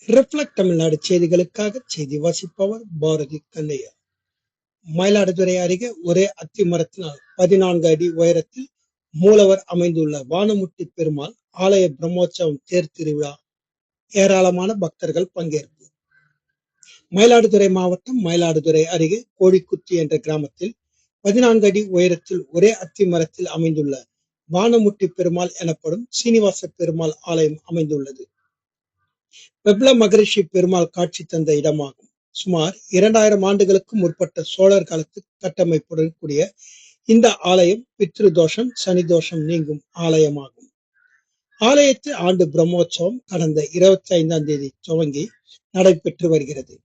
Reflect Tamil Nadu செய்திகளுக்காக செய்தி வாசிப்பவர் பாரதி கண்ணையா. மயிலாடுதுறை அருகே ஒரே அத்தி மரத்தினால் 14 அடி உயரத்தில் மூலவர் அமைந்துள்ள வானமுட்டி பெருமாள் ஆலய பிரம்மோற்சவம் தேர் திருவிழா ஏராளமான பக்தர்கள் பங்கேற்பு. மயிலாடுதுறை மாவட்டம் மயிலாடுதுறை அருகே கோழிக்குத்தி என்ற கிராமத்தில் 14 அடி உயரத்தில் ஒரே அத்தி மரத்தில் அமைந்துள்ள வானமுட்டி பெருமாள் எனப்படும் சீனிவாச பெருமாள் ஆலயம் அமைந்துள்ளது. பெப்ல மகரிஷி பெருமாள் காட்சி தந்த இடமாகும். சுமார் 2000 ஆண்டுகளுக்கு முற்பட்ட சோழர் காலத்து கட்டமைப்புடன் கூடிய இந்த ஆலயம் பித்ரு தோஷம், சனி தோஷம் நீங்கும் ஆலயமாகும். ஆலயத்தில் ஆண்டு பிரம்மோற்சவம் கடந்த 25ஆம் தேதி துவங்கி நடைபெற்று வருகிறது.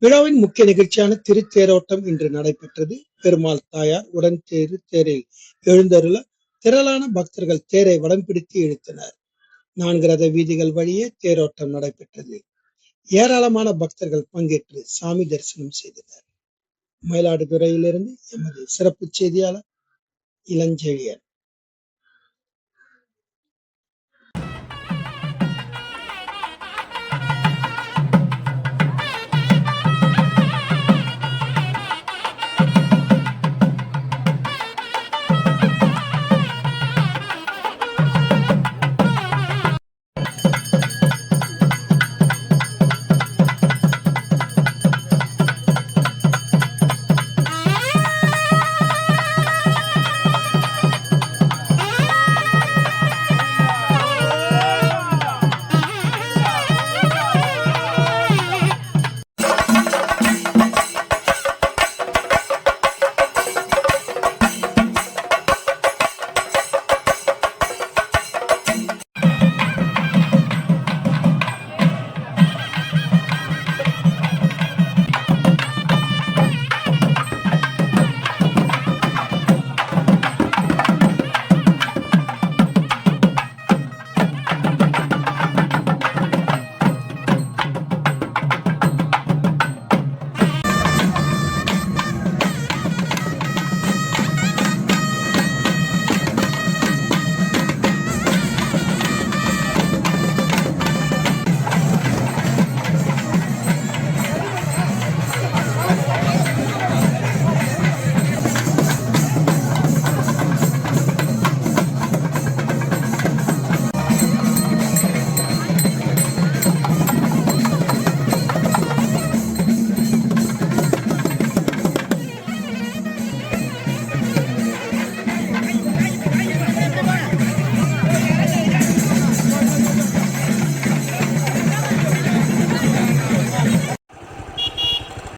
விழாவின் முக்கிய நிகழ்ச்சியான திருத்தேரோட்டம் இன்று நடைபெற்றது. பெருமாள் தாயார் உடன் தேரில் எழுந்தருள திரளான பக்தர்கள் தேரை வடம் பிடித்து இழுத்தனர். 4 ரத வீதிகள் வழியே தேரோட்டம் நடைபெற்றது. ஏராளமான பக்தர்கள் பங்கேற்று சாமி தரிசனம் செய்தனர். மயிலாடுதுறையிலிருந்து எமது சிறப்பு செய்தியாளர் இளஞ்செழியன்.